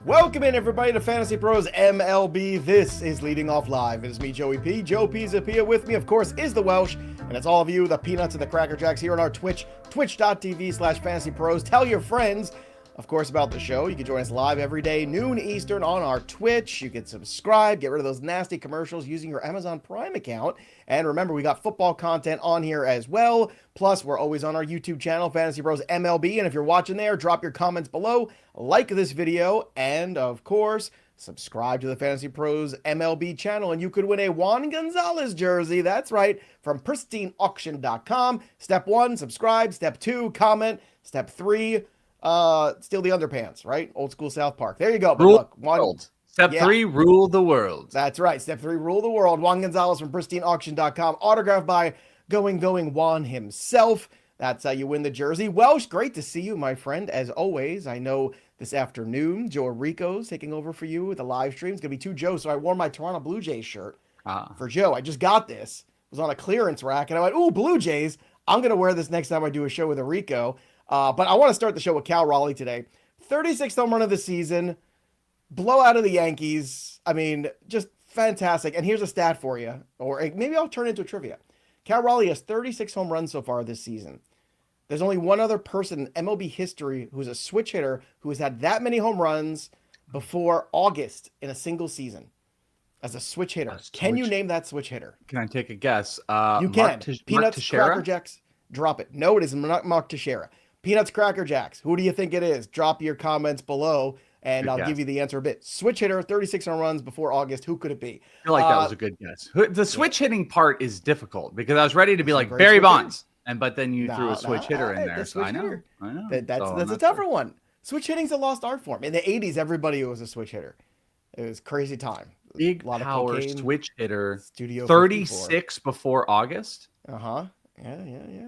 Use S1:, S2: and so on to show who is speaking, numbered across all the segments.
S1: Welcome in, everybody, to Fantasy Pros MLB. This is Leading Off Live. It is me, Joey P. Joe Pizzapia. With me, of course, is the Welsh, and it's all of you, the Peanuts and the Cracker Jacks, here on our Twitch, twitch.tv/fantasypros. Tell your friends, of course, about the show. You can join us live every day, noon Eastern, on our Twitch. You can subscribe, get rid of those nasty commercials using your Amazon Prime account. And remember, we got football content on here as well. Plus, we're always on our YouTube channel, Fantasy Pros MLB. And if you're watching there, drop your comments below, like this video, and of course, subscribe to the Fantasy Pros MLB channel, and you could win a Juan Gonzalez jersey. That's right, from pristineauction.com. Step 1, subscribe. Step 2, comment. Step 3, steal the underpants, right? Old school South Park. There you go. But look,
S2: Step 3, rule the world.
S1: That's right. Step 3, rule the world. Juan Gonzalez from pristineauction.com. Autographed by Going Juan himself. That's how you win the jersey. Welsh, great to see you, my friend. As always, I know this afternoon, Joe Rico's taking over for you with the live stream. It's going to be 2 Joes, so I wore my Toronto Blue Jays shirt for Joe. I just got this. It was on a clearance rack, and I went, ooh, Blue Jays. I'm going to wear this next time I do a show with a Rico. But I want to start the show with Cal Raleigh today. 36th home run of the season. Blowout of the Yankees. I mean, just fantastic. And here's a stat for you, or maybe I'll turn it into a trivia. Cal Raleigh has 36 home runs so far this season. There's only one other person in MLB history who's a switch hitter who has had that many home runs before August in a single season as a switch hitter. Can you name that switch hitter?
S2: Can I take a guess?
S1: You can. Peanuts, Cracker Jacks, drop it. No, it is not Mark Teixeira. Peanuts, Cracker Jacks. Who do you think it is? Drop your comments below, and I'll give you the answer a bit. Switch hitter, 36 home runs before August. Who could it be?
S2: I feel like that was a good guess. The switch hitting part is difficult because I was ready to be like Barry Bonds. But then you threw a switch hitter in there. So I know.
S1: That's a tougher one. Switch hitting's a lost art form. In the 80s, everybody was a switch hitter. It was crazy time.
S2: Big power cocaine, switch hitter. Studio 36 before August?
S1: Yeah.
S2: Who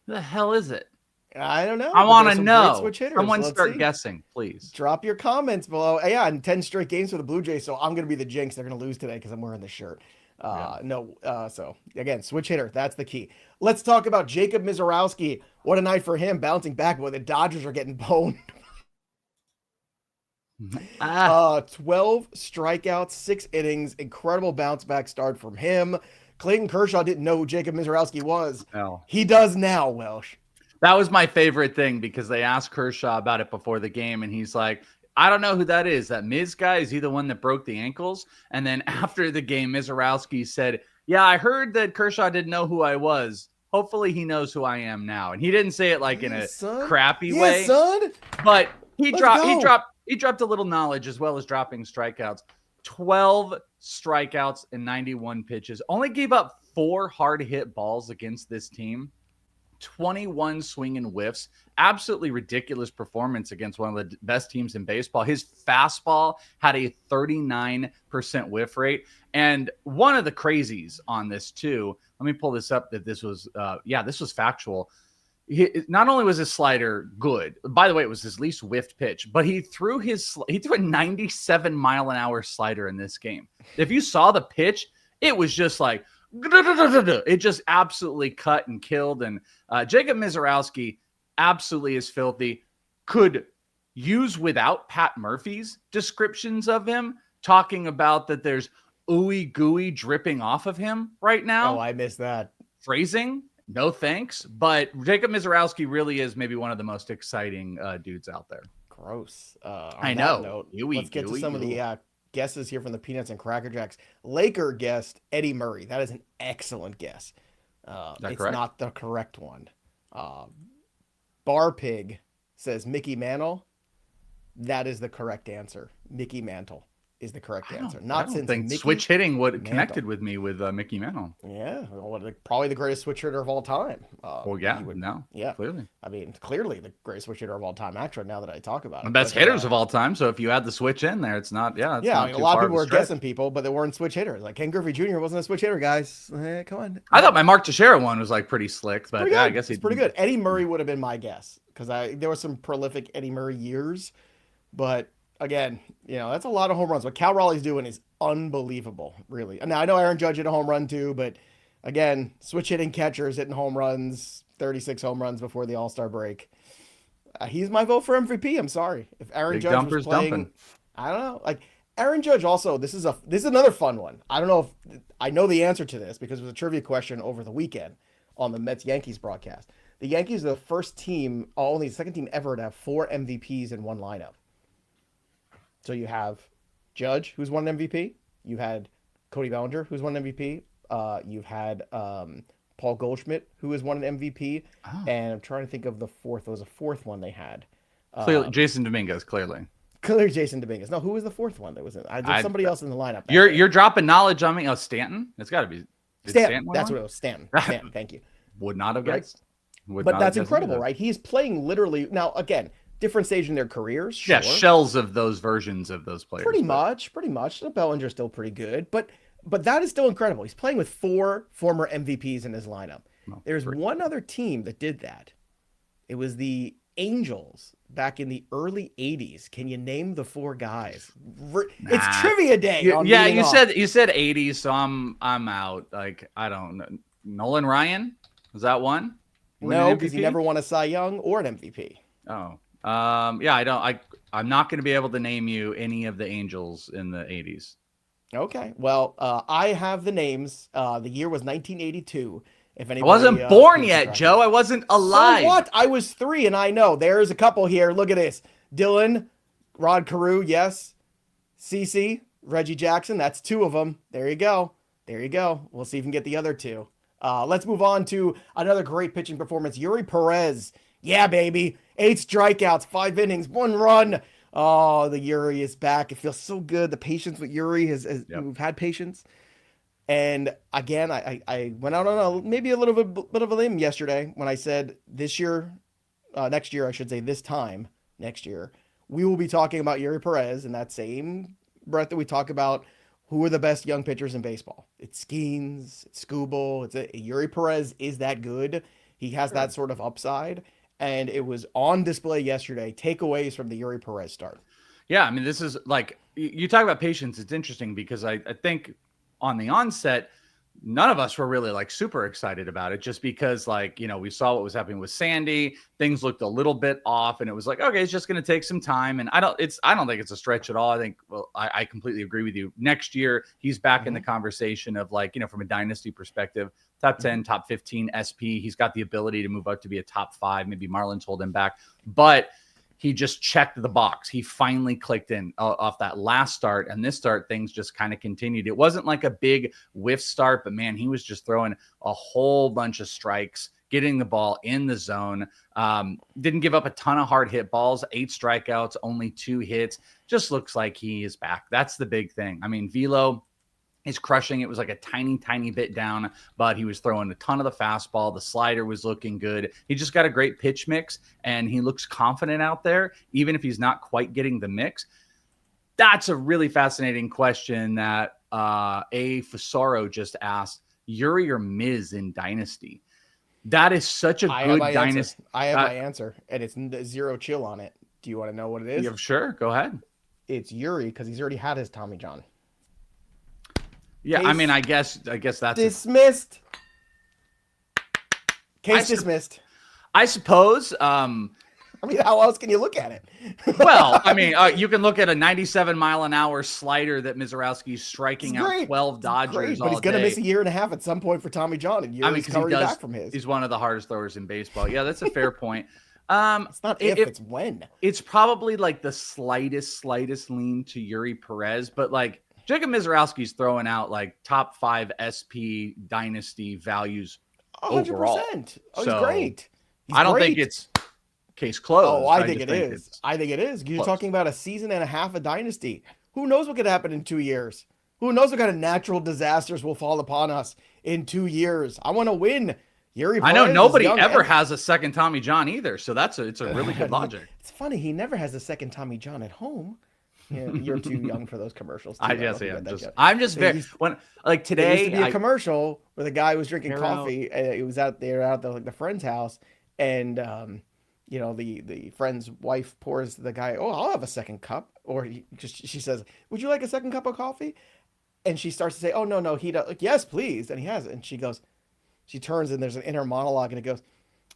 S2: the hell is it?
S1: I don't know.
S2: I want to know. Someone start guessing, please.
S1: Drop your comments below. Yeah, and 10 straight games for the Blue Jays, so I'm going to be the jinx. They're going to lose today because I'm wearing the shirt. So again, switch hitter, that's the key. Let's talk about Jacob Misiorowski. What a night for him, bouncing back. Boy, the Dodgers are getting boned. 12 strikeouts, 6 innings, incredible bounce back start from him. Clayton Kershaw didn't know who Jacob Misiorowski was.
S2: No.
S1: He does now, Welsh.
S2: That was my favorite thing because they asked Kershaw about it before the game, and he's like, I don't know who that is. That Miz guy, is he the one that broke the ankles? And then after the game, Misiorowski said, yeah, I heard that Kershaw didn't know who I was. Hopefully he knows who I am now. And he didn't say it like in a crappy way.
S1: Son.
S2: But he dropped a little knowledge as well as dropping strikeouts. 12 strikeouts and 91 pitches. Only gave up 4 hard hit balls against this team. 21 swinging whiffs. Absolutely ridiculous performance against one of the best teams in baseball. His fastball had a 39% whiff rate. And one of the crazies on this too, let me pull this up that this was, this was factual. Not only was his slider good, by the way, it was his least whiffed pitch, but he threw a 97 mile an hour slider in this game. If you saw the pitch, it was just like, it just absolutely cut and killed. And Jacob Misiorowski absolutely is filthy. Could use without Pat Murphy's descriptions of him, talking about that there's ooey gooey dripping off of him right now.
S1: Oh, I missed that.
S2: Phrasing, no thanks. But Jacob Misiorowski really is maybe one of the most exciting dudes out there.
S1: Gross.
S2: I know.
S1: Let's get to some of the guesses here from the Peanuts and Cracker Jacks. Laker guessed Eddie Murray. That is an excellent guess. It's correct? Not the correct one. Bar Pig says Mickey Mantle. That is the correct answer. Mickey Mantle is the correct answer.
S2: I don't think switch hitting would connected with me with Mickey Mantle.
S1: Yeah, probably the greatest switch hitter of all time.
S2: Clearly.
S1: I mean, clearly the greatest switch hitter of all time. Actually, now that I talk about it,
S2: the best hitters of all time. So if you add the switch in there, it's not.
S1: I mean, a lot of people were guessing people, but they weren't switch hitters. Like Ken Griffey Jr. wasn't a switch hitter, guys. Come on.
S2: I thought my Mark Teixeira one was like pretty slick, but I guess
S1: he's pretty good. Eddie Murray would have been my guess because there were some prolific Eddie Murray years, but. Again, that's a lot of home runs. What Cal Raleigh's doing is unbelievable, really. Now, I know Aaron Judge hit a home run too, but again, switch hitting catchers hitting home runs, 36 home runs before the All-Star break. He's my vote for MVP. I'm sorry. If Aaron
S2: Big
S1: Judge was
S2: Dumper's
S1: playing,
S2: dumping.
S1: I don't know. Like Aaron Judge also, this is another fun one. I don't know if I know the answer to this because it was a trivia question over the weekend on the Mets Yankees broadcast. The Yankees are the first team, only the second team ever to have 4 MVPs in one lineup. So you have Judge, who's won an MVP. You had Cody Bellinger, who's won an MVP. You've had Paul Goldschmidt, who has won an MVP.
S2: Oh.
S1: And I'm trying to think of the fourth. There was a fourth one they had.
S2: Clearly, Jason Dominguez, clearly.
S1: Clearly Jason Dominguez. No, who was the fourth one that was in? There's somebody else in the lineup.
S2: You're dropping knowledge on me. Oh, Stanton? It's got to be.
S1: Stanton. That's what it was. Stanton. Stanton. Thank you.
S2: Would not have guessed.
S1: But that's incredible, right? He's playing literally now. Again, different stage in their careers. Sure.
S2: Yeah, shells of those versions of those players.
S1: Pretty much. Bellinger's still pretty good, but that is still incredible. He's playing with 4 former MVPs in his lineup. There's one other team that did that. It was the Angels back in the early 80s. Can you name the 4 guys? It's trivia day.
S2: You said 80s, so I'm out. Like, I don't know. Nolan Ryan? Was that one?
S1: No, because he never won a Cy Young or an MVP.
S2: Oh. I'm not going to be able to name you any of the Angels in the 80s.
S1: Okay. Well, I have the names. The year was 1982. If anybody,
S2: I wasn't born yet, Joe. I wasn't alive.
S1: So what? I was 3, and I know. There's a couple here. Look at this. Dylan, Rod Carew, yes. CeCe, Reggie Jackson. That's 2 of them. There you go. We'll see if we can get the other 2. Let's move on to another great pitching performance. Eury Perez. Yeah, baby. 8 strikeouts, 5 innings, 1 run. Oh, the Eury is back. It feels so good. The patience with Eury we've had patience. And again, I went out on maybe a little bit of a limb yesterday when I said next year, I should say this time next year, we will be talking about Eury Perez in that same breath that we talk about who are the best young pitchers in baseball. It's Skeens, it's Skubal, Eury Perez is that good. He has that sort of upside. And it was on display yesterday. Takeaways from the Eury Perez start.
S2: Yeah, I mean, this is like, you talk about patience. It's interesting because I think on the onset, none of us were really like super excited about it just because we saw what was happening with Sandy. Things looked a little bit off and it was like, okay, it's just going to take some time. And I don't think it's a stretch at all. I think, I completely agree with you. Next year, he's back in the conversation of from a dynasty perspective, top 10, top 15 SP. He's got the ability to move up to be a top 5. Maybe Marlins hold him back, but he just checked the box. He finally clicked in off that last start, and this start, things just kind of continued. It wasn't like a big whiff start, but man, he was just throwing a whole bunch of strikes, getting the ball in the zone. Didn't give up a ton of hard hit balls, 8 strikeouts, only 2 hits. Just looks like he is back. That's the big thing. I mean, velo is crushing. It was like a tiny bit down, but he was throwing a ton of the fastball. The slider was looking good. He just got a great pitch mix, and he looks confident out there, even if he's not quite getting the mix. That's a really fascinating question that A. Fasaro just asked. Eury or Miz in Dynasty? That is such a good Dynasty.
S1: I have my answer, and it's 0 chill on it. Do you want to know what it is?
S2: Yeah, sure. Go ahead.
S1: It's Eury because he's already had his Tommy John.
S2: Yeah, I mean, I guess that's
S1: dismissed. Case dismissed.
S2: I suppose.
S1: I mean, how else can you look at it?
S2: Well, I mean, you can look at a 97-mile-an-hour slider that Misiorowski's striking out 12 Dodgers all
S1: but he's going to miss a year and a half at some point for Tommy John, and Eury's coming back from his.
S2: He's one of the hardest throwers in baseball. Yeah, that's a fair point.
S1: It's not it's when.
S2: It's probably like the slightest lean to Eury Perez, but like Jacob Misiorowski's throwing out like top 5 SP dynasty values
S1: 100%.
S2: overall.
S1: Oh, he's great.
S2: I don't think it's case closed.
S1: Oh, I think it is. I think it is. You're talking about a season and a half of dynasty. Who knows what could happen in 2 years? Who knows what kind of natural disasters will fall upon us in 2 years? I want to win. Eury Perez,
S2: I know nobody ever has a second Tommy John either, so it's a really good logic.
S1: It's funny, he never has a second Tommy John at home. Yeah, you're too young for those commercials.
S2: I'm just very when like today.
S1: There used to be a commercial where the guy was drinking coffee. It was out there at the friend's house, and the friend's wife pours the guy. Oh, I'll have a second cup. Or she says, "Would you like a second cup of coffee?" And she starts to say, "Oh no, he does." Like, yes, please. And he has it. And she turns and there's an inner monologue, and it goes,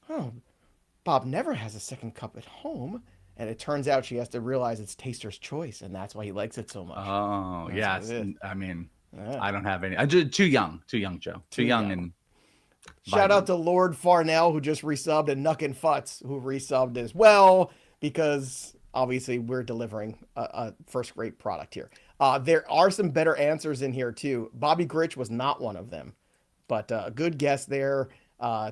S1: "Oh, Bob never has a second cup at home. And it turns out she has to realize it's taster's choice, and that's why he likes it so much.
S2: Oh,
S1: that's
S2: yes. I mean,
S1: yeah.
S2: I don't have any. I just too young, Joe. Too young and
S1: shout out to Lord Farnell, who just resubbed, and Nuck and Futz, who resubbed as well, because obviously we're delivering a first-rate product here. There are some better answers in here, too. Bobby Grich was not one of them, but a good guess there.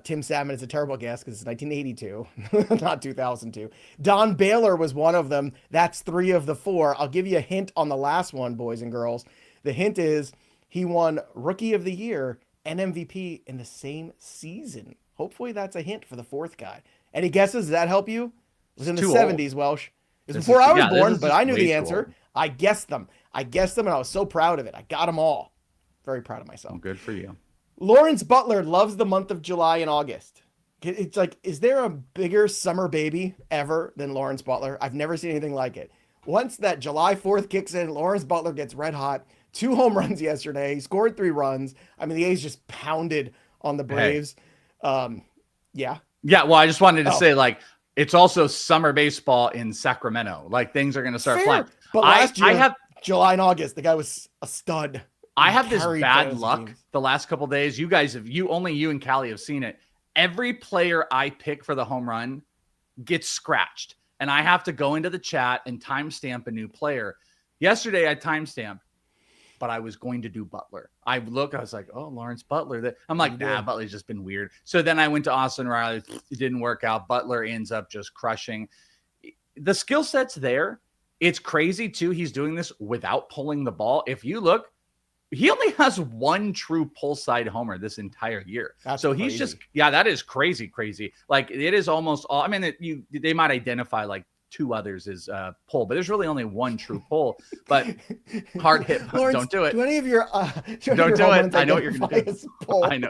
S1: Tim Salmon is a terrible guess because it's 1982, not 2002. Don Baylor was one of them. That's 3 of the 4. I'll give you a hint on the last one, boys and girls. The hint is he won Rookie of the Year and MVP in the same season. Hopefully that's a hint for the 4th guy. Any guesses? Does that help you? It was in the 70s, Welsh. It was before I was born, but I knew the answer. I guessed them, and I was so proud of it. I got them all. Very proud of myself.
S2: Oh, good for you.
S1: Lawrence Butler loves the month of July and August. It's like, is there a bigger summer baby ever than Lawrence Butler? I've never seen anything like it. Once that July 4th kicks in, Lawrence Butler gets red hot. 2 home runs yesterday. He scored 3 runs. I mean, the A's just pounded on the Braves. Yeah.
S2: Yeah, well, I just wanted to say, like, it's also summer baseball in Sacramento. Like, things are going to start flying.
S1: But last year, I have July and August, the guy was a stud.
S2: I have this bad luck the last couple of days. You guys have only you and Callie have seen it. Every player I pick for the home run gets scratched, and I have to go into the chat and timestamp a new player. Yesterday I timestamped, but I was going to do Butler. I was like, oh, Lawrence Butler. I'm like, nah, Butler's just been weird. So then I went to Austin Riley. It didn't work out. Butler ends up just crushing. The skill set's there. It's crazy too. He's doing this without pulling the ball. If you look, he only has 1 true pull side homer this entire year. So he's just, that is crazy. Like, it is almost all, I mean, they might identify like 2 others as pull, but there's really only 1 true pull. But hard hit,
S1: Lawrence,
S2: don't do it.
S1: Do any of your
S2: don't do it. I know what you're going to do.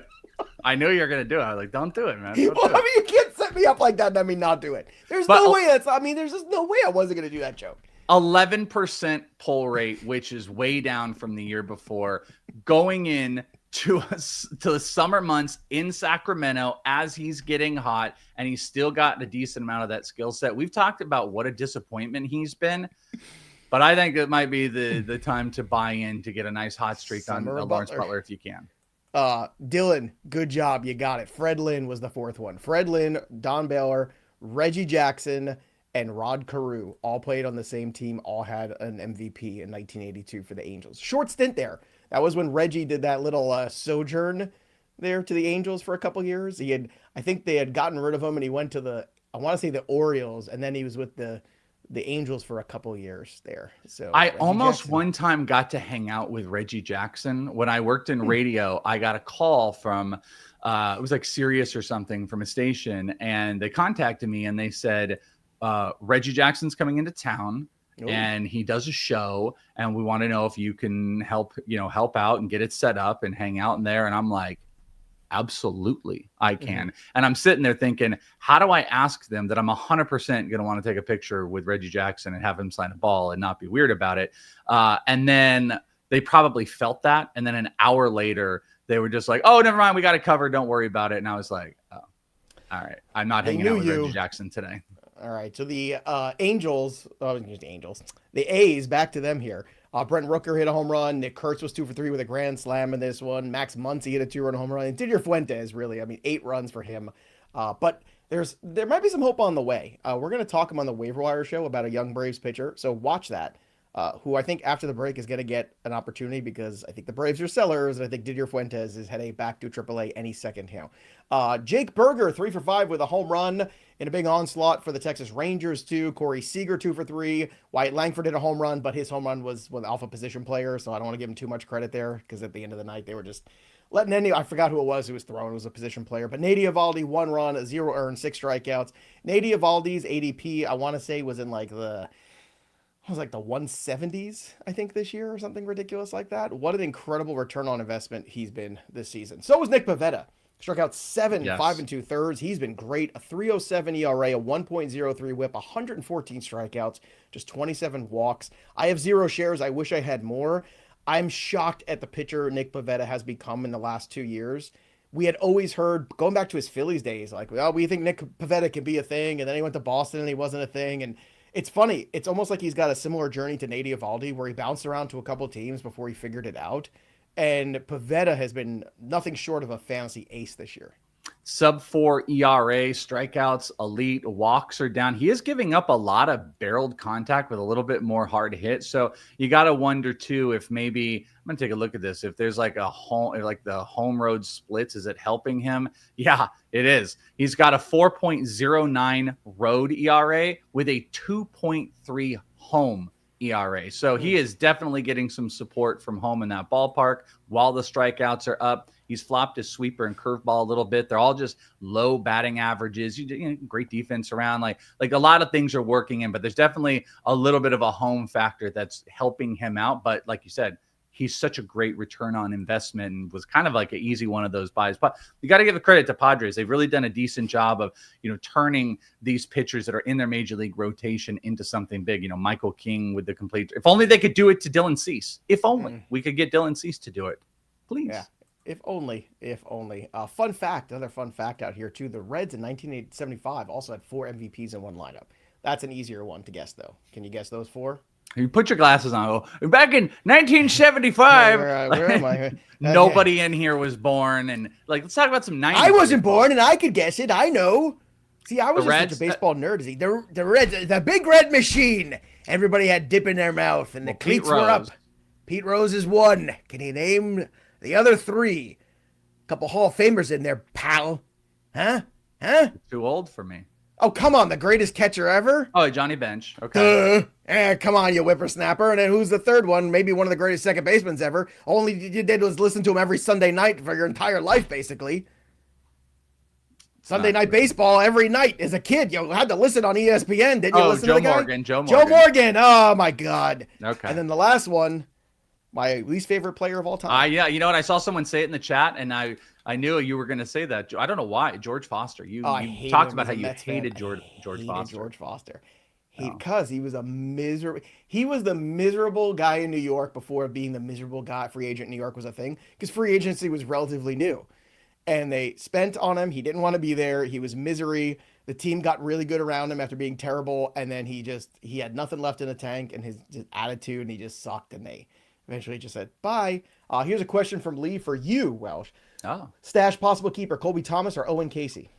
S2: I know you're going to do it. I was like, don't do it, man.
S1: I mean, you can't set me up like that and I mean not do it. There's no way there's just no way I wasn't going to do that joke.
S2: 11% pull rate, which is way down from the year before, going in to the summer months in Sacramento as he's getting hot, and he's still got a decent amount of that skill set. We've talked about what a disappointment he's been, but I think it might be the time to buy in to get a nice hot streak on Lawrence Butler if you can.
S1: Dylan, good job. You got it. Fred Lynn was the 4th one. Fred Lynn, Don Baylor, Reggie Jackson, and Rod Carew all played on the same team, all had an MVP in 1982 for the Angels. Short stint there. That was when Reggie did that little sojourn there to the Angels for a couple years. I think they had gotten rid of him, and he went to I want to say the Orioles, and then he was with the Angels for a couple years there. So
S2: I almost one time got to hang out with Reggie Jackson. When I worked in radio, I got a call from, it was like Sirius or something from a station, and they contacted me and they said, Reggie Jackson's coming into town. Ooh. And he does a show, and we want to know if you can help out and get it set up and hang out in there. And I'm like, absolutely, I can. Mm-hmm. And I'm sitting there thinking, how do I ask them that I'm 100% going to want to take a picture with Reggie Jackson and have him sign a ball and not be weird about it? And then they probably felt that. And then an hour later, they were just like, oh, never mind, we got it covered. Don't worry about it. And I was like, oh, all right, I'm not hanging out with Reggie Jackson today.
S1: All right, so the the A's, back to them here. Brent Rooker hit a home run. Nick Kurtz was 2 for 3 with a grand slam in this one. Max Muncy hit a 2-run home run. And Didier Fuentes, really, 8 runs for him. But there might be some hope on the way. We're going to talk him on the waiver wire show about a young Braves pitcher, so watch that. Who I think after the break is going to get an opportunity, because I think the Braves are sellers, and I think Didier Fuentes is heading back to AAA any second now. Jake Berger, 3 for 5 with a home run in a big onslaught for the Texas Rangers too. Corey Seager, 2 for 3. Wyatt Langford did a home run, but his home run was with alpha position player, so I don't want to give him too much credit there, because at the end of the night they were just letting I forgot who it was throwing. It was a position player. But Nady Eovaldi, 1 run, 0 earned, 6 strikeouts. Nady Eovaldi's ADP, I want to say, was in the 170s, I think, this year, or something ridiculous like that. What an incredible return on investment he's been this season. So was Nick Pivetta. Struck out 7, 5 2/3. He's been great. A 3.07 ERA, a 1.03 whip, 114 strikeouts, just 27 walks. I have 0 shares. I wish I had more. I'm shocked at the pitcher Nick Pivetta has become in the last 2 years. we had always heard, going back to his Phillies days, like, oh, we think Nick Pivetta can be a thing. And then he went to Boston and he wasn't a thing. And it's funny. It's almost like he's got a similar journey to Nate Eovaldi, where he bounced around to a couple of teams before he figured it out. And Pivetta has been nothing short of a fantasy ace this year.
S2: Sub-4 ERA, strikeouts, elite, walks are down. He is giving up a lot of barreled contact with a little bit more hard hit. So you got to wonder too, if maybe, I'm going to take a look at this. If there's like the home road splits, is it helping him? Yeah, it is. He's got a 4.09 road ERA with a 2.3 home ERA. So he is definitely getting some support from home in that ballpark while the strikeouts are up. He's flopped his sweeper and curveball a little bit. They're all just low batting averages. Great defense around. Like a lot of things are working in, but there's definitely a little bit of a home factor that's helping him out. But like you said, he's such a great return on investment and was kind of like an easy one of those buys. But you got to give the credit to Padres. They've really done a decent job of, turning these pitchers that are in their major league rotation into something big. Michael King with the complete, if only they could do it to Dylan Cease. If only we could get Dylan Cease to do it, please.
S1: Yeah. If only. Fun fact, another fun fact out here too. The Reds in 1975 also had 4 MVPs in one lineup. That's an easier one to guess though. Can you guess those 4?
S2: You put your glasses on. Back in 1975,
S1: where am I?
S2: Nobody in here was born. And let's talk about some 90s.
S1: I wasn't born and I could guess it. I know. See, I was just such a baseball nerd. Is he? The Reds, the big red machine. Everybody had dip in their mouth and the cleats were up. Pete Rose is 1. Can you name the other 3? Couple Hall of Famers in there, pal. Huh?
S2: Too old for me.
S1: Oh, come on. The greatest catcher ever?
S2: Oh, Johnny Bench. Okay.
S1: Come on, you whippersnapper. And then who's the third one? Maybe one of the greatest second basemen ever. Only you did was listen to him every Sunday night for your entire life, basically. Sunday night baseball every night as a kid. You had to listen on ESPN. Did you listen to the guy?
S2: Joe
S1: Morgan. Oh, my God.
S2: Okay.
S1: And then the last one, my least favorite player of all time.
S2: Yeah, you know what? I saw someone say it in the chat, and I knew you were going to say that. I don't know why. George Foster. You talked about how you hated George Foster.
S1: George Foster. Because he was the miserable guy in New York before being the miserable guy. Free agent in New York was a thing because free agency was relatively new. And they spent on him. He didn't want to be there. He was misery. The team got really good around him after being terrible. And then he had nothing left in the tank and his attitude, and he just sucked. And they eventually just said, bye. Here's a question from Lee for you, Welsh.
S2: Oh.
S1: Stash possible keeper, Colby Thomas or Owen Casey?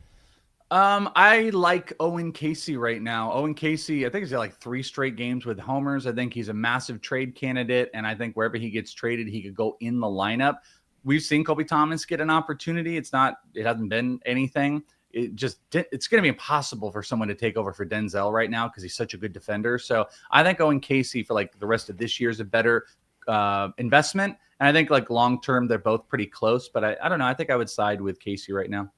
S2: I like Owen Casey right now. Owen Casey, I think he's got like 3 straight games with homers. I think he's a massive trade candidate. And I think wherever he gets traded, he could go in the lineup. We've seen Colby Thomas get an opportunity. It hasn't been anything. It's going to be impossible for someone to take over for Denzel right now because he's such a good defender. So I think Owen Casey for like the rest of this year is a better investment. And I think like long-term, they're both pretty close, but I don't know. I think I would side with Casey right now.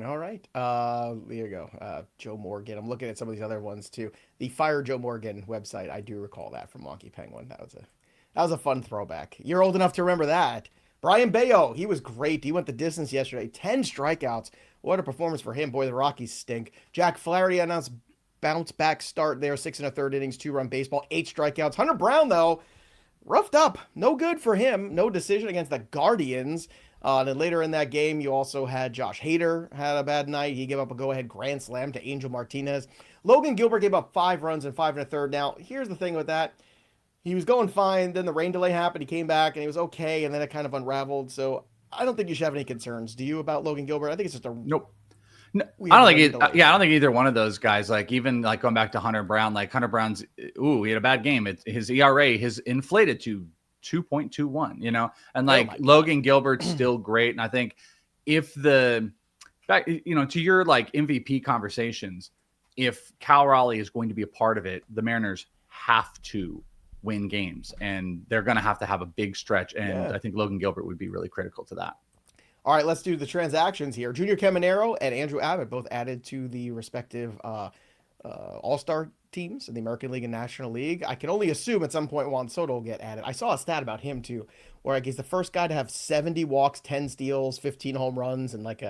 S1: All right. There you go. Joe Morgan. I'm looking at some of these other ones too. The Fire Joe Morgan website. I do recall that from Wonky Penguin. That was a fun throwback. You're old enough to remember that. Brayan Bello, he was great. He went the distance yesterday. 10 strikeouts. What a performance for him. Boy, the Rockies stink. Jack Flaherty announced bounce back start there. 6 1/3 innings, 2-run baseball, 8 strikeouts. Hunter Brown, though, roughed up. No good for him. No decision against the Guardians. Then later in that game, you also had Josh Hader had a bad night. He gave up a go-ahead grand slam to Angel Martinez. Logan Gilbert gave up 5 runs in 5 1/3. Now, here's the thing with that. He was going fine. Then the rain delay happened. He came back and he was okay. And then it kind of unraveled. So I don't think you should have any concerns. Do you about Logan Gilbert? I think it's just a
S2: nope. No, I don't think either one of those guys, like even like going back to Hunter Brown, like Hunter Brown's, he had a bad game. His ERA has inflated to 2.21, and like Logan Gilbert's still great. And I think if to your like MVP conversations, if Cal Raleigh is going to be a part of it, the Mariners have to win games and they're going to have a big stretch. And I think Logan Gilbert would be really critical to that.
S1: All right, let's do the transactions here. Junior Caminero and Andrew Abbott both added to the respective all-star teams in the American League and National League. I can only assume at some point Juan Soto will get added. I saw a stat about him too, where he's the first guy to have 70 walks, 10 steals, 15 home runs, and like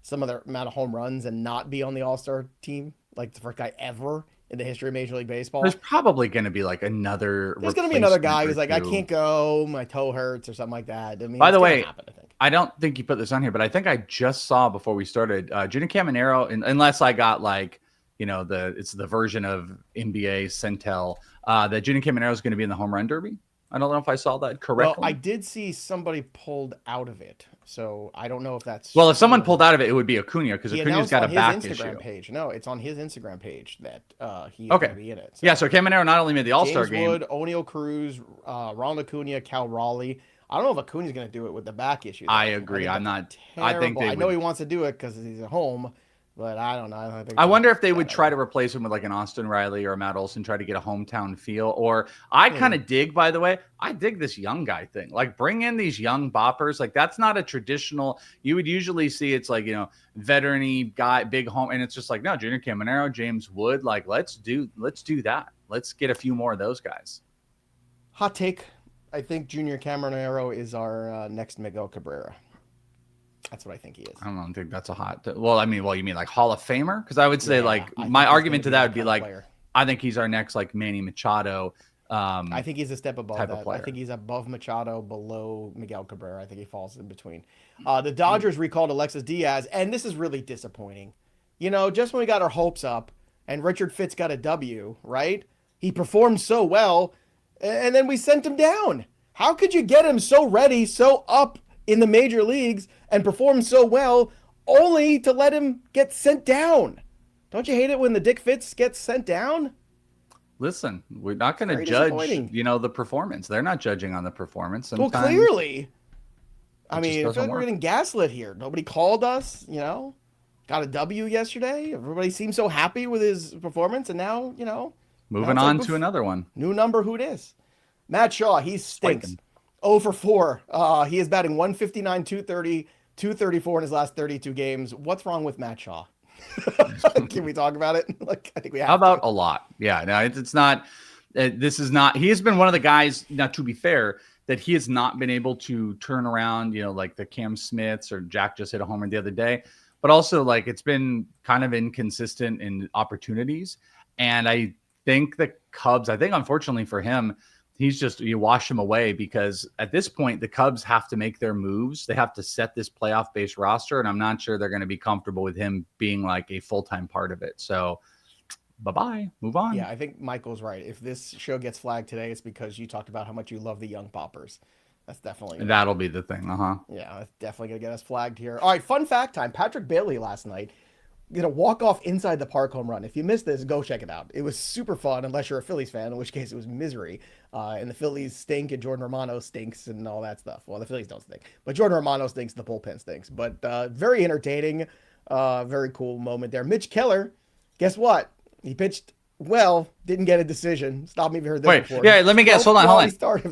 S1: some other amount of home runs and not be on the all-star team. Like the first guy ever in the history of Major League Baseball.
S2: There's probably going to be like another.
S1: There's going to be another guy who's like, I can't go, my toe hurts or something like that. I mean,
S2: by the way, I don't think you put this on here, but I think I just saw before we started Junior Caminero, unless I got like, it's the version of NBA Centel that Junior Caminero is going to be in the home run derby. I don't know if I saw that correctly.
S1: Well, I did see somebody pulled out of it, so I don't know if that's.
S2: Well, if someone pulled out of it, it would be Acuna because Acuna's got a back
S1: Instagram
S2: issue.
S1: Page. No, it's on his Instagram page that he's going to be in it.
S2: So. Yeah, so Caminero not only made the All-Star game.
S1: Wood, O'Neal Cruz, Ronald Acuna, Cal Raleigh. I don't know if Acuna's going to do it with the back issue.
S2: I agree. I'm not.
S1: Terrible. I think I know he wants to do it because he's at home. But I don't know.
S2: I wonder if they would try to replace him with like an Austin Riley or a Matt Olson, try to get a hometown feel. Or I kind of dig, by the way, I dig this young guy thing. Like bring in these young boppers. Like that's not a traditional. You would usually see it's like, veteran-y guy, big home. And it's just like, no, Junior Caminero, James Wood. Like let's do that. Let's get a few more of those guys.
S1: Hot take. I think Junior Caminero is our next Miguel Cabrera. That's what I think he is.
S2: I don't think that's a hot. Well, you mean like Hall of Famer? Because I would say my argument to that would be like, I think he's our next like Manny Machado.
S1: I think he's a step above that. I think he's above Machado, below Miguel Cabrera. I think he falls in between. The Dodgers recalled Alexis Diaz, and this is really disappointing. Just when we got our hopes up, and Richard Fitz got a W, right? He performed so well, and then we sent him down. How could you get him so ready, so up in the major leagues and perform so well only to let him get sent down? Don't you hate it when the Dick Fitz gets sent down?
S2: Listen, we're not going to judge, the performance. They're not judging on the performance. Sometimes
S1: well, clearly. I mean, I feel like we're getting gaslit here. Nobody called us, got a W yesterday. Everybody seems so happy with his performance. And now,
S2: moving on to another one.
S1: New number, who it is. Matt Shaw, he stinks. 0 for 4. He is batting 159, 230, 234 in his last 32 games. What's wrong with Matt Shaw? Can we talk about it? I think we have.
S2: How about a lot? Yeah, no, it's not. This is not. He has been one of the guys. Now, to be fair, that he has not been able to turn around. Like the Cam Smiths or Jack just hit a homer the other day. But also, it's been kind of inconsistent in opportunities. And I think the Cubs. I think unfortunately for him, you wash him away because at this point, the Cubs have to make their moves. They have to set this playoff-based roster, and I'm not sure they're going to be comfortable with him being like a full-time part of it. So, bye-bye. Move on.
S1: Yeah, I think Michael's right. If this show gets flagged today, it's because you talked about how much you love the young poppers. That's definitely...
S2: That'll be the thing,
S1: Yeah, that's definitely going to get us flagged here. All right, fun fact time. Patrick Bailey last night, walk-off inside the park home run. If you missed this, go check it out. It was super fun, unless you're a Phillies fan, in which case it was misery. And the Phillies stink, and Jordan Romano stinks, and all that stuff. Well, the Phillies don't stink, but Jordan Romano stinks, the bullpen stinks. But very entertaining, very cool moment there. Mitch Keller, guess what? He pitched well, didn't get a decision. Stop me if you heard this before.
S2: Yeah, let me guess. Hold on.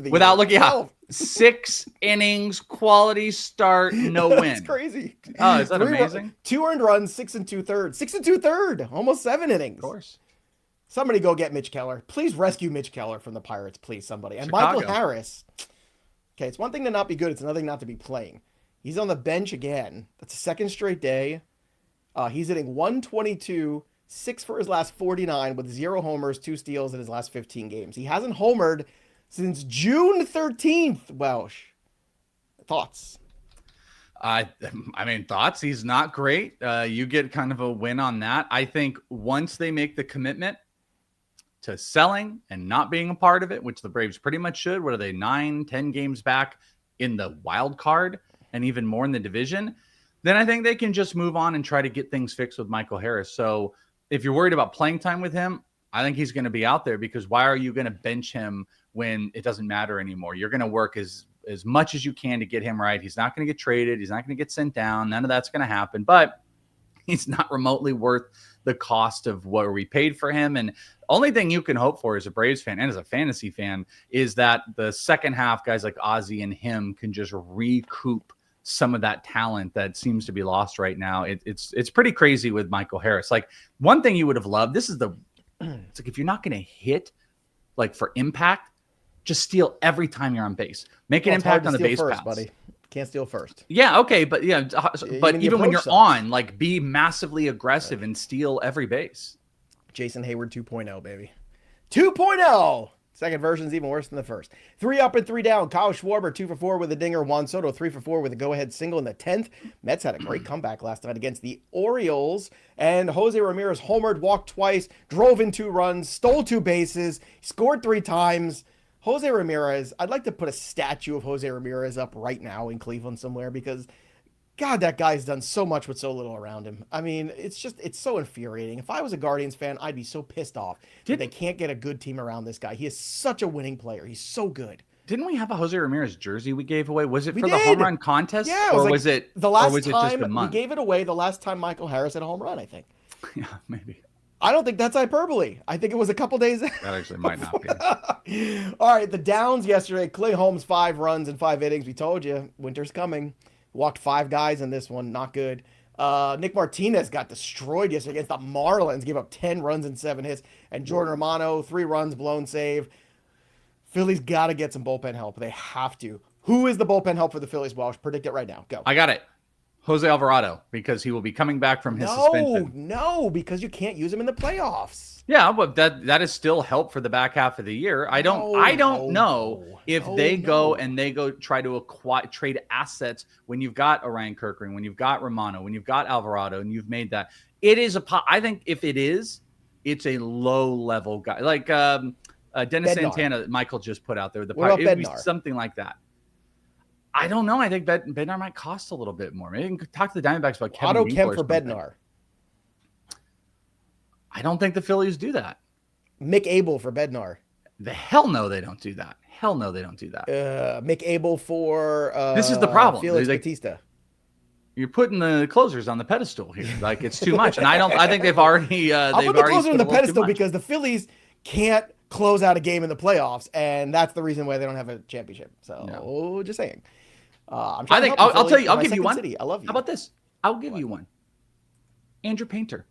S2: Without looking
S1: out.
S2: 6 innings, quality start, no win.
S1: That's crazy.
S2: Oh, is that amazing?
S1: 2 earned runs, 6 2/3. 6 2/3. Almost 7 innings.
S2: Of course.
S1: Somebody go get Mitch Keller. Please rescue Mitch Keller from the Pirates, please, somebody. And
S2: Chicago.
S1: Michael Harris. Okay, it's one thing to not be good. It's another thing not to be playing. He's on the bench again. That's a second straight day. He's hitting 122, 6 for his last 49 with 0 homers, 2 steals in his last 15 games. He hasn't homered since June 13th, Welsh. Thoughts?
S2: I mean, thoughts. He's not great. You get kind of a win on that. I think once they make the commitment to selling and not being a part of it, which the Braves pretty much should. What are they, 9-10 games back in the wild card and even more in the division? Then I think they can just move on and try to get things fixed with Michael Harris. So if you're worried about playing time with him, I think he's going to be out there because why are you going to bench him when it doesn't matter anymore? You're going to work as much as you can to get him right. He's not going to get traded. He's not going to get sent down. None of that's going to happen, but he's not remotely worth the cost of what we paid for him. And only thing you can hope for as a Braves fan and as a fantasy fan is that the second half guys like Ozzie and him can just recoup some of that talent that seems to be lost right now. It's pretty crazy with Michael Harris. Like one thing you would have loved, it's like if you're not going to hit like for impact, just steal every time you're on base. Make an impact on the base paths.
S1: Buddy. Can't steal first.
S2: Yeah, okay, but yeah, but even when you're on, like be massively aggressive and steal every base.
S1: Jason Hayward 2.0, baby. 2.0. Second version's even worse than the first. 3 up and 3 down. Kyle Schwarber, 2 for 4 with a dinger. Juan Soto, 3 for 4 with a go-ahead single in the 10th. Mets had a great comeback last night against the Orioles. And Jose Ramirez homered, walked twice, drove in 2 runs, stole 2 bases, scored 3 times. Jose Ramirez, I'd like to put a statue of Jose Ramirez up right now in Cleveland somewhere because, God, that guy's done so much with so little around him. I mean, it's so infuriating. If I was a Guardians fan, I'd be so pissed off that they can't get a good team around this guy. He is such a winning player. He's so good.
S2: Didn't we have a Jose Ramirez jersey we gave away? Was it for the home run contest?
S1: Yeah,
S2: or was it
S1: the last
S2: just
S1: time
S2: a month?
S1: we gave it away? The last time Michael Harris had a home run, I think.
S2: Yeah, maybe.
S1: I don't think that's hyperbole. I think it was a couple days.
S2: That actually might not
S1: be. All right, the downs yesterday. Clay Holmes, 5 runs in 5 innings. We told you, winter's coming. Walked 5 guys in this one. Not good. Nick Martinez got destroyed yesterday against the Marlins. Gave up 10 runs and 7 hits. And Jordan Romano, 3 runs, blown save. Phillies got to get some bullpen help. They have to. Who is the bullpen help for the Phillies, Welsh? Predict it right now. Go.
S2: I got it. Jose Alvarado, because he will be coming back from his suspension.
S1: No, because you can't use him in the playoffs.
S2: Yeah, but that is still help for the back half of the year. I don't know if they go try to trade assets when you've got Orion Kirkring, when you've got Romano, when you've got Alvarado, and you've made that. It is I think if it is, it's a low level guy like Dennis
S1: Bednar.
S2: Santana that Michael just put out there.
S1: What about
S2: it would be
S1: Bednar?
S2: something like that. I don't know. I think Bednar might cost a little bit more. Maybe you can talk to the Diamondbacks about Kevin
S1: Otto
S2: Reed
S1: Kemp
S2: or
S1: for
S2: something.
S1: Bednar.
S2: I don't think the Phillies do that.
S1: Mick Abel for Bednar.
S2: The hell no, they don't do that. Hell no, they don't do that.
S1: Mick Abel for
S2: this is the problem.
S1: Felix Bautista.
S2: You're putting the closers on the pedestal here. Like it's too much. And I think they've already
S1: I'll put the closer on the pedestal because the Phillies can't close out a game in the playoffs, and that's the reason why they don't have a championship. So just saying.
S2: I'll tell you, I'll give you one.
S1: City. I love you.
S2: How about this? I'll give you one. Andrew Painter.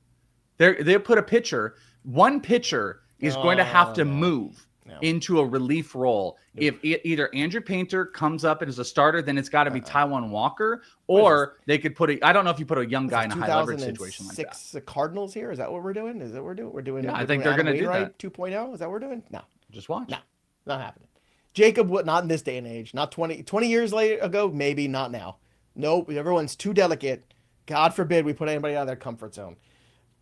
S2: They put a pitcher. One pitcher is going to have to move into a relief role. If either Andrew Painter comes up and is a starter, then it's got to be Taijuan Walker, or they could put I don't know if you put a young guy in a high leverage situation like that.
S1: 6 Cardinals here. Is that what we're doing? Is that what we're doing? We're doing.
S2: Yeah, I think they're going to do that.
S1: 2.0. Is that what we're doing? No.
S2: Just watch.
S1: No, not happening. Jacob Wood, not in this day and age. Not 20 years ago, maybe, not now. Nope, everyone's too delicate. God forbid we put anybody out of their comfort zone.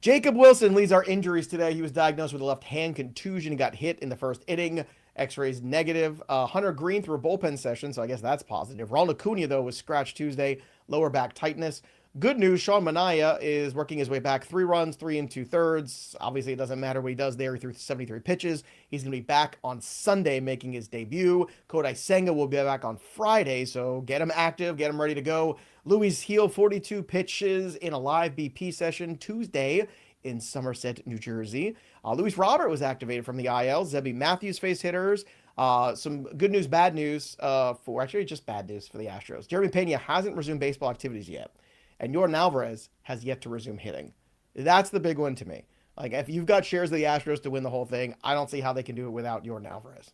S1: Jacob Wilson leads our injuries today. He was diagnosed with a left hand contusion. He got hit in the first inning. X-rays negative. Hunter Green threw a bullpen session, so I guess that's positive. Ronald Acuna, though, was scratched Tuesday. Lower back tightness. Good news, Sean Manaea is working his way back. 3 runs, 3 2/3. Obviously, it doesn't matter what he does there. He threw 73 pitches. He's going to be back on Sunday making his debut. Kodai Senga will be back on Friday, so get him active, get him ready to go. Luis Heel, 42 pitches in a live BP session Tuesday in Somerset, New Jersey. Luis Robert was activated from the IL. Zebby Matthews faced hitters. Some good news, bad news just bad news for the Astros. Jeremy Pena hasn't resumed baseball activities yet. And Yordan Alvarez has yet to resume hitting. That's the big one to me. Like, if you've got shares of the Astros to win the whole thing, I don't see how they can do it without Yordan Alvarez.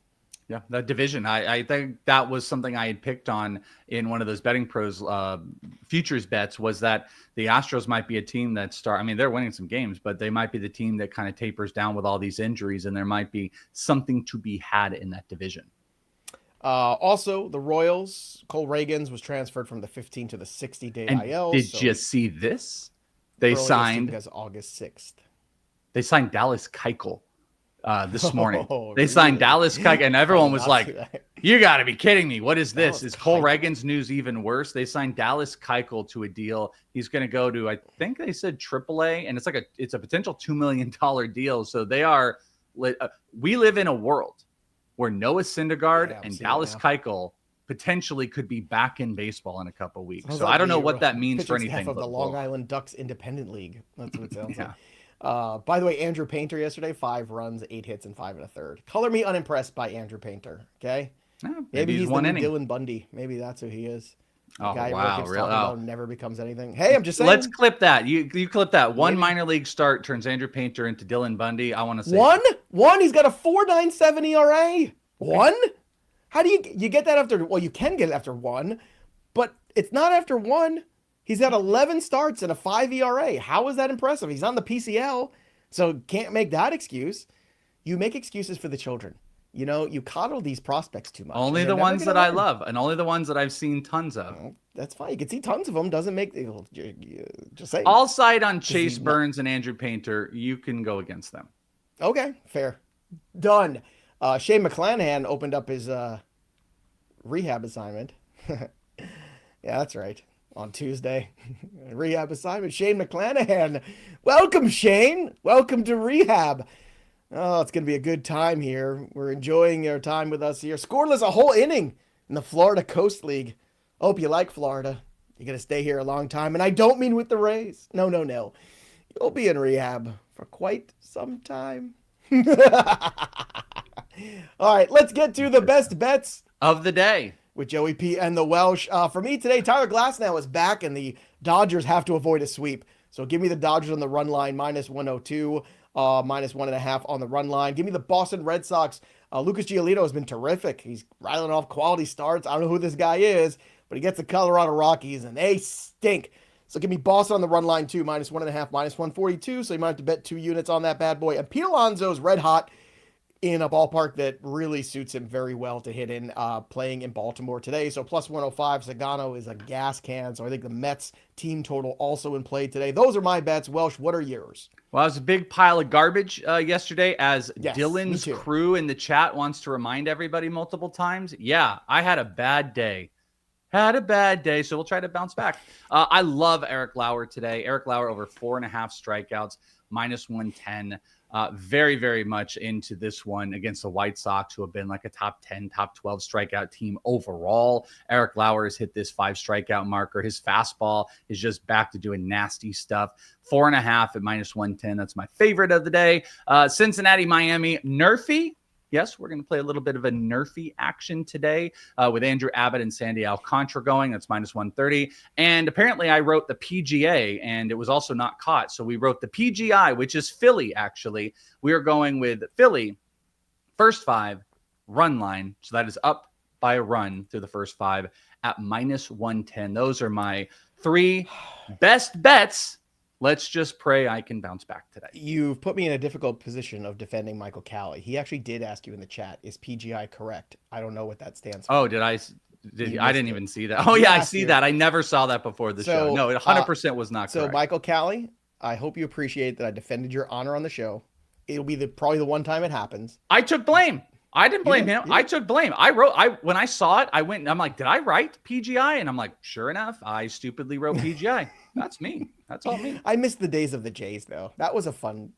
S2: Yeah, that division. I think that was something I had picked on in one of those betting pros futures bets, was that the Astros might be a team that they're winning some games, but they might be the team that kind of tapers down with all these injuries, and there might be something to be had in that division.
S1: Also, the Royals, Cole Reagans was transferred from the 15 to the 60-day IL.
S2: Did you see this? They signed
S1: as August 6th.
S2: They signed Dallas Keuchel this morning. They signed Dallas Keuchel, and everyone was like, "You got to be kidding me! What is this? Is Cole Reagans news even worse?" They signed Dallas Keuchel to a deal. He's going to go to, I think they said AAA, and it's a potential $2 million deal. So they are. We live in a world where Noah Syndergaard and Dallas Keuchel potentially could be back in baseball in a couple of weeks. So I don't know what that means for anything.
S1: Of the Long Island Ducks Independent League. That's what it sounds like. By the way, Andrew Painter yesterday, 5 runs, 8 hits, and 5 1/3. Color me unimpressed by Andrew Painter. Okay, maybe he's the new Dylan Bundy. Maybe that's who he is. The guy really? Never becomes anything. Hey, I'm just saying.
S2: Let's clip that. You clip that. One minor league start turns Andrew Painter into Dylan Bundy. I want to say
S1: one. He's got a 4.97 ERA. One? How do you get that after? Well, you can get it after 1, but it's not after 1. He's got 11 starts and a 5 ERA. How is that impressive? He's on the PCL, so can't make that excuse. You make excuses for the children. you coddle these prospects too much.
S2: Only the ones that I love, and only the ones that I've seen tons of.
S1: Well, that's fine. You can see tons of them. Doesn't make just say.
S2: I'll side on Chase Burns and Andrew Painter. You can go against them.
S1: Okay, fair. Done. Shane McClanahan opened up his rehab assignment. Yeah, that's right. On Tuesday, rehab assignment. Shane McClanahan. Welcome, Shane. Welcome to rehab. Oh, it's going to be a good time here. We're enjoying your time with us here. Scoreless a whole inning in the Florida Coast League. Hope you like Florida. You're going to stay here a long time. And I don't mean with the Rays. No. You'll be in rehab for quite some time. All right, let's get to the best bets
S2: of the day
S1: with Joey P and the Welsh. For me today, Tyler Glasnow is back, and the Dodgers have to avoid a sweep. So give me the Dodgers on the run line, -102, -1.5 on the run line. Give me the Boston Red Sox. Lucas Giolito has been terrific. He's rattling off quality starts. I don't know who this guy is, but he gets the Colorado Rockies, and they stink. So give me Boston on the run line too, -1.5, -142. So you might have to bet 2 units on that bad boy. And Pete Alonso's red hot in a ballpark that really suits him very well to hit in, playing in Baltimore today. So +105, Zagano is a gas can. So I think the Mets team total also in play today. Those are my bets. Welsh, what are yours?
S2: Well, it was a big pile of garbage yesterday, as
S1: Yes,
S2: Dylan's crew in the chat wants to remind everybody multiple times. Yeah, I had a bad day. So we'll try to bounce back. I love Eric Lauer today. Eric Lauer over 4.5 strikeouts, -110. Very, very much into this one against the White Sox, who have been like a top 10, top 12 strikeout team overall. Eric Lauer has hit this 5 strikeout marker. His fastball is just back to doing nasty stuff. 4.5 at -110. That's my favorite of the day. Cincinnati, Miami, Nerfy. Yes, we're going to play a little bit of a Nerfy action today with Andrew Abbott and Sandy Alcantara going. That's -130. And apparently I wrote the PGA, and it was also not caught. So we wrote the PGI, which is Philly, actually. We are going with Philly, first 5, run line. So that is up by a run through the first 5 at -110. Those are my 3 best bets. Let's just pray I can bounce back today.
S1: You've put me in a difficult position of defending Michael Calley. He actually did ask you in the chat, is PGI correct? I don't know what that stands for.
S2: Oh, I didn't even see that. Oh, yeah, I see that. I never saw that before the show. No, it 100% was not correct.
S1: So, Michael Calley, I hope you appreciate that I defended your honor on the show. It'll be probably the one time it happens.
S2: I took blame. I didn't blame him. I took blame. When I saw it, I went and I'm like, did I write PGI? And I'm like, sure enough, I stupidly wrote PGI. That's me. That's all me.
S1: I missed the days of the Jays, though. That was a fun,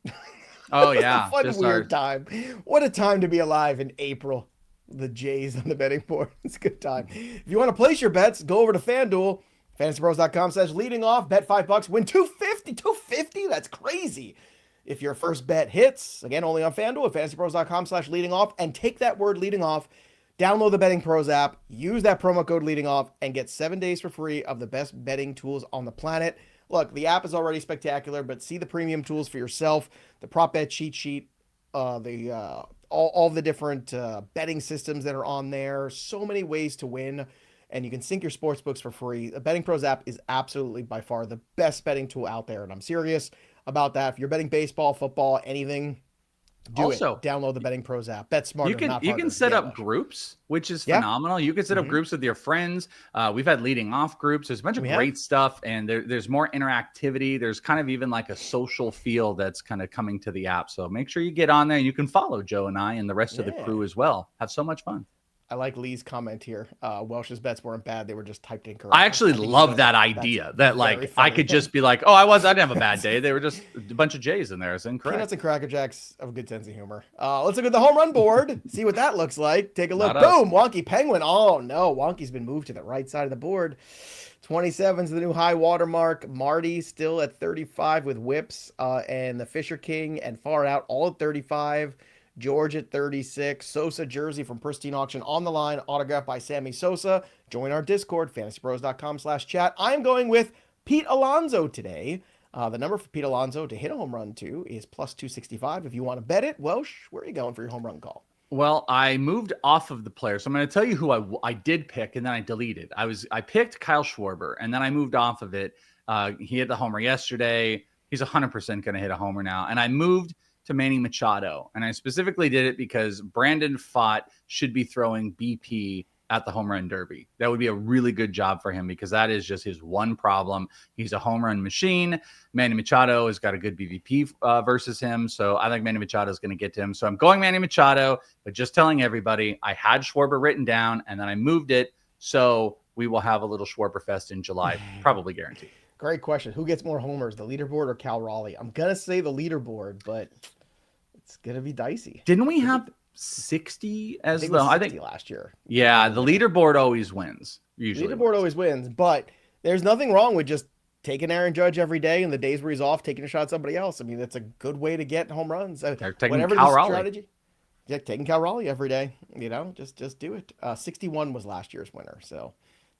S2: oh yeah,
S1: weird time. What a time to be alive in April. The Jays on the betting board. It's a good time. If you want to place your bets, go over to FanDuel, FantasyPros.com/leading off, bet $5, win $250. That's crazy. If your first bet hits, again, only on FanDuel at FantasyPros.com/leading off, and take that word leading off, download the Betting Pros app, use that promo code leading off, and get 7 days for free of the best betting tools on the planet. Look, the app is already spectacular, but see the premium tools for yourself, the prop bet cheat sheet, all the different betting systems that are on there. So many ways to win, and you can sync your sports books for free. The Betting Pros app is absolutely by far the best betting tool out there, and I'm serious about that. If you're betting baseball, football, anything, download the Betting Pros app. Bet smarter.
S2: You can set up groups, which is phenomenal. You can set up groups with your friends. We've had leading off groups. There's a bunch of great stuff, and there's more interactivity. There's kind of even like a social feel that's kind of coming to the app. So make sure you get on there. You can follow Joe and I and the rest of the crew as well. Have so much fun.
S1: I like Lee's comment here. Welsh's bets weren't bad. They were just typed incorrect.
S2: I actually love that idea that like I could just be like, oh, I didn't have a bad day. They were just a bunch of J's in there. It's incorrect.
S1: Peanuts and Cracker Jacks have a good sense of humor. Let's look at the home run board. See what that looks like. Take a look. Boom. Wonky Penguin. Oh, no. Wonky's been moved to the right side of the board. 27 is the new high water mark. Marty still at 35 with whips. And the Fisher King and Far Out all at 35. George at 36. Sosa jersey from Pristine Auction on the line, autographed by Sammy Sosa. Join our Discord, fantasypros.com/chat. I'm going with Pete Alonso today. The number for Pete Alonso to hit a home run to is +265. If you want to bet it, Welsh, where are you going for your home run call?
S2: Well, I moved off of the player, so I'm going to tell you who I did pick, and then I deleted. I picked Kyle Schwarber, and then I moved off of it. He hit the homer yesterday. He's 100% going to hit a homer now, and I moved to Manny Machado. And I specifically did it because Brandon Pfaadt should be throwing BP at the home run derby. That would be a really good job for him because that is just his one problem. He's a home run machine. Manny Machado has got a good BVP versus him. So I think Manny Machado is going to get to him. So I'm going Manny Machado, but just telling everybody I had Schwarber written down and then I moved it. So we will have a little Schwarber fest in July, probably guaranteed.
S1: Great question. Who gets more homers, the leaderboard or Cal Raleigh? I'm going to say the leaderboard, but it's going to be dicey.
S2: Didn't we have 60 as the, I think
S1: last year.
S2: Yeah, the leaderboard always wins. Usually,
S1: leaderboard always wins, but there's nothing wrong with just taking Aaron Judge every day and the days where he's off, taking a shot at somebody else. I mean, that's a good way to get home runs.
S2: They're taking Cal Raleigh. Strategy,
S1: yeah, taking Cal Raleigh every day. You know, just do it. 61 was last year's winner, so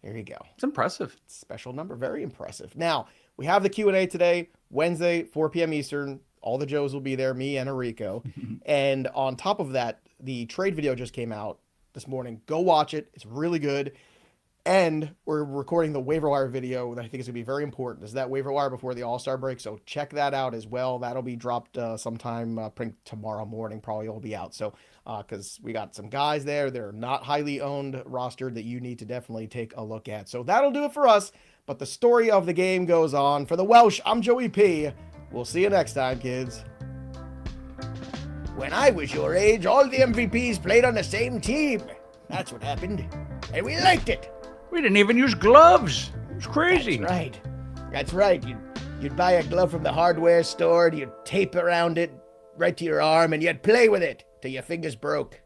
S1: there you go.
S2: It's impressive.
S1: Special number, very impressive. Now we have the Q&A today, Wednesday, 4 p.m. Eastern. All the Joes will be there, me and Enrico. And on top of that, the trade video just came out this morning. Go watch it. It's really good. And we're recording the waiver wire video that I think is going to be very important. Is that waiver wire before the All-Star break? So check that out as well. That'll be dropped sometime tomorrow morning. Probably will be out. So because we got some guys there that are not highly owned rostered that you need to definitely take a look at. So that'll do it for us. But the story of the game goes on. For the Welsh, I'm Joey P. We'll see you next time, kids. When I was your age, all the MVPs played on the same team. That's what happened. And we liked it.
S2: We didn't even use gloves. It was crazy.
S1: That's right. That's right. You'd buy a glove from the hardware store, and you'd tape around it right to your arm, and you'd play with it till your fingers broke.